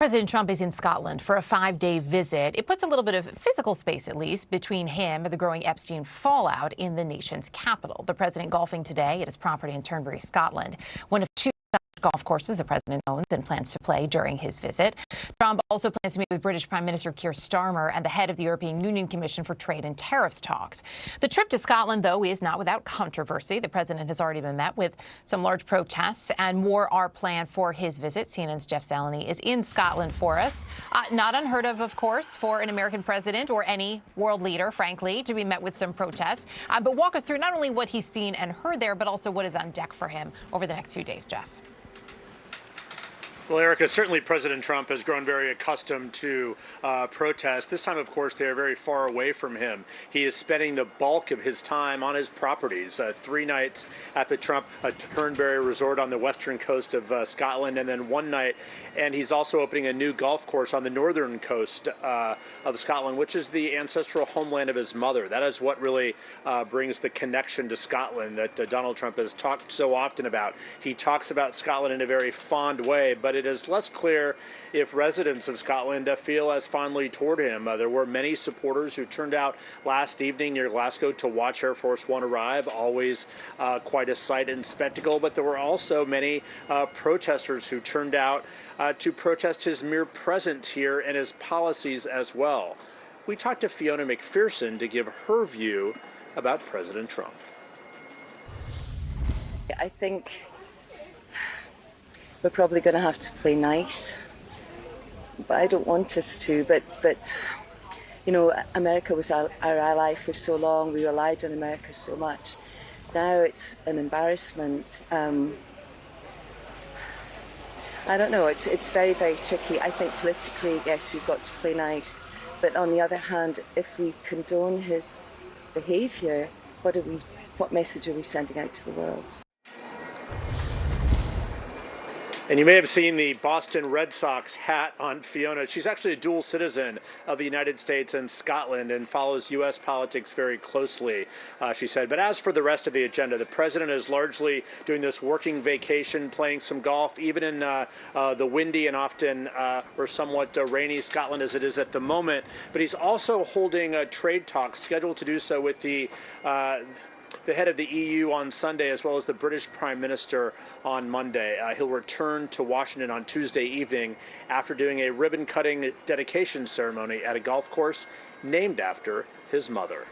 President Trump is in Scotland for a 5-day visit. It puts a little bit of physical space, at least, between him and the growing Epstein fallout in the nation's capital. The president golfing today at his property in Turnberry, Scotland, one of two golf courses the president owns and plans to play during his visit. Trump also plans to meet with British Prime Minister Keir Starmer and the head of the European Union Commission for Trade and Tariffs talks. The trip to Scotland, though, is not without controversy. The president has already been met with some large protests, and more are planned for his visit. CNN's Jeff Zeleny is in Scotland for us. Not unheard of course, for an American president or any world leader, frankly, to be met with some protests. But walk us through not only what he's seen and heard there, but also what is on deck for him over the next few days, Jeff. Well, Erica, certainly President Trump has grown very accustomed to protests. This time, of course, they are very far away from him. He is spending the bulk of his time on his properties, 3 nights at the Trump Turnberry Resort on the western coast of Scotland, and then 1 night. And he's also opening a new golf course on the northern coast of Scotland, which is the ancestral homeland of his mother. That is what really brings the connection to Scotland that Donald Trump has talked so often about. He talks about Scotland in a very fond way, but it is less clear if residents of Scotland feel as fondly toward him. There were many supporters who turned out last evening near Glasgow to watch Air Force One arrive, always quite a sight and spectacle, but there were also many protesters who turned out to protest his mere presence here and his policies as well. We talked to Fiona McPherson to give her view about President Trump. I think we're probably going to have to play nice, but I don't want us to. But you know, America was our ally for so long. We relied on America so much. Now it's an embarrassment. I don't know. It's very, very tricky. I think politically, yes, we've got to play nice, but on the other hand, if we condone his behaviour, what message are we sending out to the world? And you may have seen the Boston Red Sox hat on Fiona. She's actually a dual citizen of the United States and Scotland and follows U.S. politics very closely, she said. But as for the rest of the agenda, the president is largely doing this working vacation, playing some golf, even in the windy and often or somewhat rainy Scotland as it is at the moment. But he's also holding trade talks, scheduled to do so with the head of the EU on Sunday, as well as the British Prime Minister on Monday. He'll return to Washington on Tuesday evening after doing a ribbon-cutting dedication ceremony at a golf course named after his mother.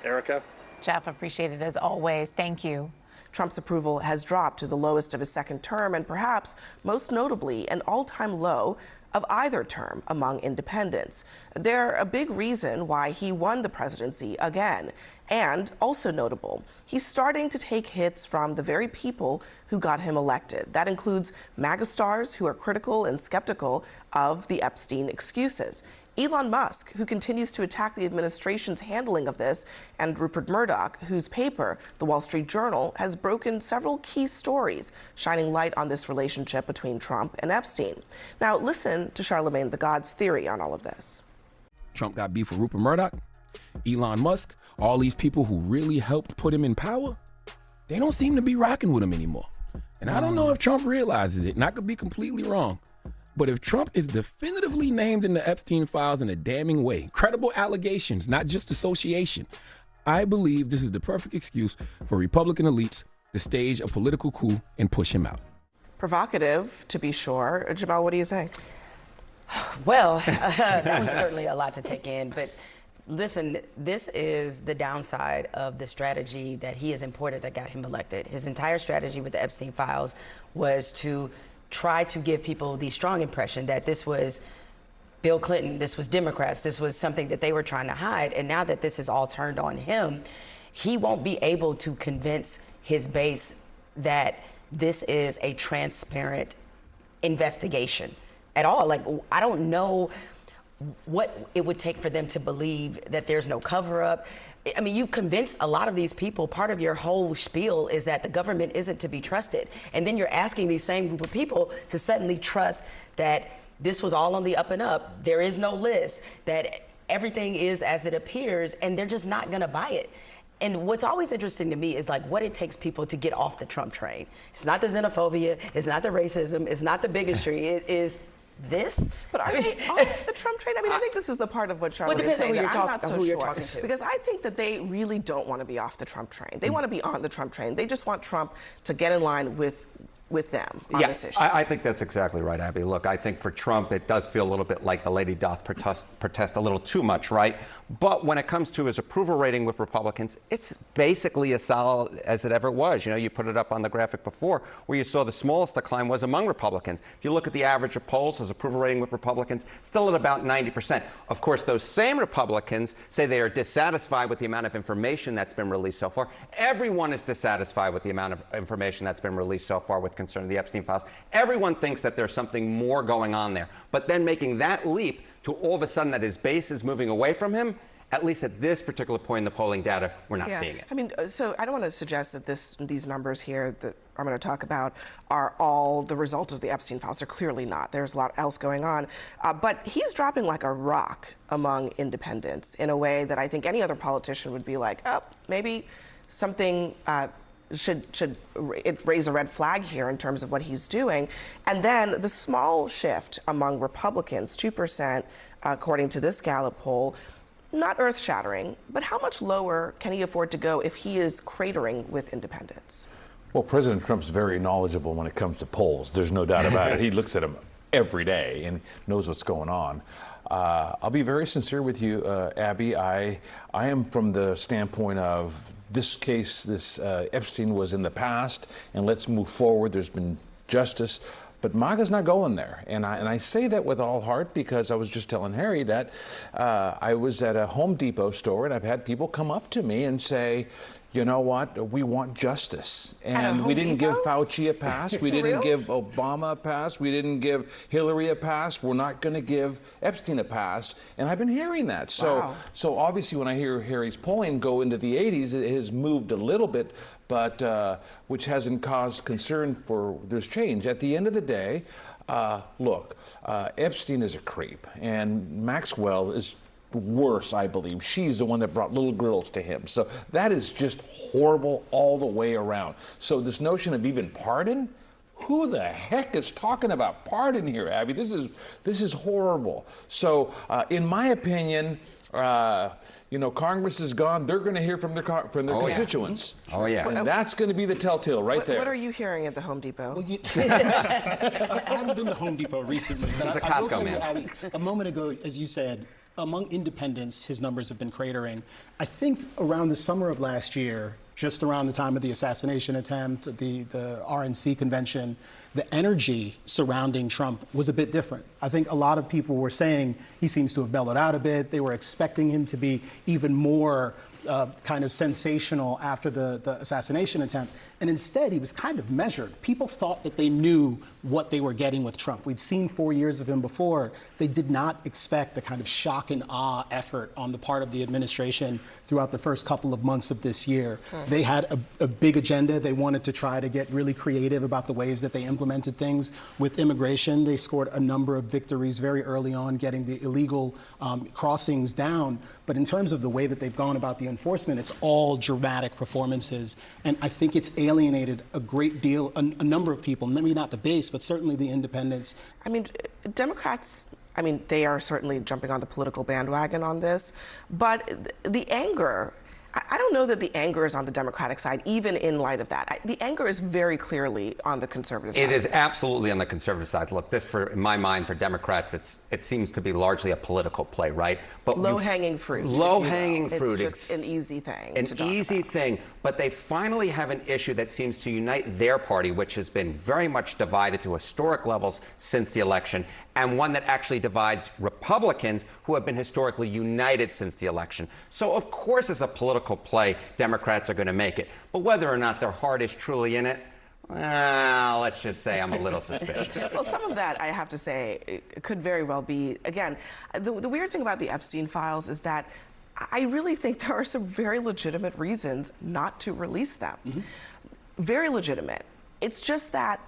Erica? Jeff, appreciate it as always. Thank you. Trump's approval has dropped to the lowest of his second term and perhaps most notably an all-time low of either term among independents. They're a big reason why he won the presidency again. And also notable, he's starting to take hits from the very people who got him elected. That includes MAGA stars who are critical and skeptical of the Epstein excuses. Elon Musk, who continues to attack the administration's handling of this, and Rupert Murdoch, whose paper, The Wall Street Journal, has broken several key stories shining light on this relationship between Trump and Epstein. Now listen to Charlemagne the God's theory on all of this. Trump got beef with Rupert Murdoch, Elon Musk, all these people who really helped put him in power, they don't seem to be rocking with him anymore. And I don't know if Trump realizes it, and I could be completely wrong. But if Trump is definitively named in the Epstein files in a damning way, credible allegations, not just association, I believe this is the perfect excuse for Republican elites to stage a political coup and push him out. Provocative, to be sure. Jamal, what do you think? Well, that was certainly a lot to take in, but listen, this is the downside of the strategy that he has imported that got him elected. His entire strategy with the Epstein files was to try to give people the strong impression that this was Bill Clinton, this was Democrats, this was something that they were trying to hide. And now that this is all turned on him, he won't be able to convince his base that this is a transparent investigation at all. Like, I don't know what it would take for them to believe that there's no cover up. I mean, you've convinced a lot of these people, part of your whole spiel is that the government isn't to be trusted. And then you're asking these same group of people to suddenly trust that this was all on the up and up. There is no list, that everything is as it appears, and they're just not gonna buy it. And what's always interesting to me is like what it takes people to get off the Trump train. It's not the xenophobia, it's not the racism, it's not the bigotry, it is this. But are they off the Trump train? I mean, I think this is the part of what Charlotte is depends on saying who that you're I'm not so who you're sure. talking to. Because I think that they really don't want to be off the Trump train. They want to be on the Trump train. They just want Trump to get in line with them on this issue. I think that's exactly right, Abby. Look, I think for Trump, it does feel a little bit like the lady doth protest a little too much, right? But when it comes to his approval rating with Republicans, it's basically as solid as it ever was. You know, you put it up on the graphic before, where you saw the smallest decline was among Republicans. If you look at the average of polls, his approval rating with Republicans, still at about 90%. Of course, those same Republicans say they are dissatisfied with the amount of information that's been released so far. Everyone is dissatisfied with the amount of information that's been released so far with concern to the Epstein files. Everyone thinks that there's something more going on there. But then making that leap to all of a sudden that his base is moving away from him, at least at this particular point in the polling data, we're not seeing it. I mean, so I don't want to suggest that these numbers here that I'm going to talk about are all the result of the Epstein files. They're clearly not. There's a lot else going on. But he's dropping like a rock among independents in a way that I think any other politician would be like, oh, maybe something should it raise a red flag here in terms of what he's doing. And then the small shift among Republicans, 2%, according to this Gallup poll, not earth-shattering, but how much lower can he afford to go if he is cratering with independents? Well, President Trump's very knowledgeable when it comes to polls. There's no doubt about it. He looks at them every day and knows what's going on. I'll be very sincere with you, Abby. I am from the standpoint of this case, this Epstein was in the past, and let's move forward. There's been justice. But MAGA's not going there. And I say that with all heart because I was just telling Harry that I was at a Home Depot store and I've had people come up to me and say, you know what, we want justice. And we didn't give Fauci a pass. We didn't give Obama a pass. We didn't give Hillary a pass. We're not going to give Epstein a pass. And I've been hearing that. So obviously when I hear Harry's polling go into the 80s, it has moved a little bit, but which hasn't caused concern for there's change. At the end of the day, look, Epstein is a creep, and Maxwell is worse, I believe. She's the one that brought little girls to him. So that is just horrible all the way around. So this notion of even pardon, who the heck is talking about pardon here, Abby? This is horrible. So in my opinion, Congress is gone. They're going to hear from their constituents. Yeah. Oh, yeah. And that's going to to be the telltale right there. What are you hearing at the Home Depot? Well, I haven't been to Home Depot recently. But He's a I will Costco tell you, man. Abby, a moment ago, as you said, among independents, his numbers have been cratering. I think around the summer of last year, just around the time of the assassination attempt, the RNC convention, the energy surrounding Trump was a bit different. I think a lot of people were saying he seems to have mellowed out a bit. They were expecting him to be even more kind of sensational after the assassination attempt. And instead, he was kind of measured. People thought that they knew what they were getting with Trump. We'd seen 4 years of him before. They did not expect the kind of shock and awe effort on the part of the administration throughout the first couple of months of this year. They had a big agenda. They wanted to try to get really creative about the ways that they implemented things. With immigration, they scored a number of victories very early on, getting the illegal crossings down. But in terms of the way that they've gone about the enforcement, it's all dramatic performances. And I think it's alienated a great deal, a number of people, maybe not the base, but certainly the independents. I mean, Democrats, they are certainly jumping on the political bandwagon on this, but the anger, I don't know that the anger is on the Democratic side, even in light of that. The anger is very clearly on the conservative side. It is absolutely on the conservative side. Look, this, in my mind, for Democrats, it seems to be largely a political play, right? But low-hanging fruit. Low-hanging fruit. It's just an easy thing. An easy thing. But they finally have an issue that seems to unite their party, which has been very much divided to historic levels since the election, and one that actually divides Republicans who have been historically united since the election. So, of course, as a political play, Democrats are going to make it. But whether or not their heart is truly in it, well, let's just say I'm a little suspicious. Well, some of that, I have to say, it could very well be. Again, the weird thing about the Epstein files is that I really think there are some very legitimate reasons not to release them. Very legitimate. It's just that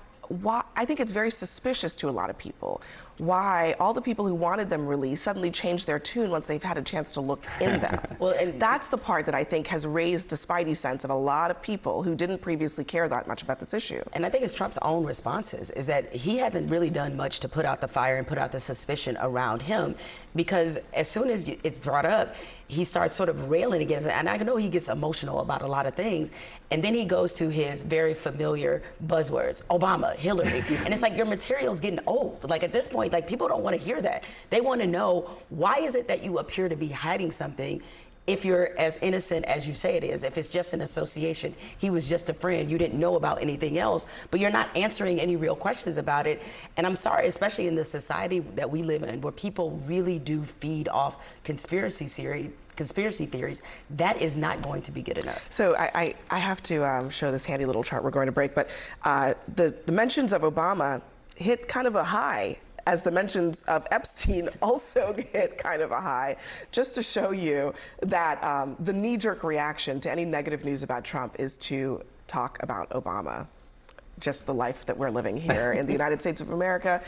I think it's very suspicious to a lot of people. why all the people who wanted them released suddenly changed their tune once they've had a chance to look in them. Well, and that's the part that I think has raised the spidey sense of a lot of people who didn't previously care that much about this issue. And I think it's Trump's own responses is that he hasn't really done much to put out the fire and put out the suspicion around him, because as soon as it's brought up, he starts sort of railing against it. And I know he gets emotional about a lot of things. And then he goes to his very familiar buzzwords, Obama, Hillary. And it's like your material's getting old. Like at this point, like people don't want to hear that. They want to know, why is it that you appear to be hiding something if you're as innocent as you say it is, if it's just an association, he was just a friend, you didn't know about anything else, but you're not answering any real questions about it. And I'm sorry, especially in the society that we live in, where people really do feed off conspiracy theories, that is not going to be good enough. So I have to show this handy little chart. We're going to break, but the mentions of Obama hit kind of a high as the mentions of Epstein also hit kind of a high, just to show you that the knee-jerk reaction to any negative news about Trump is to talk about Obama. Just the life that we're living here in the United States of America.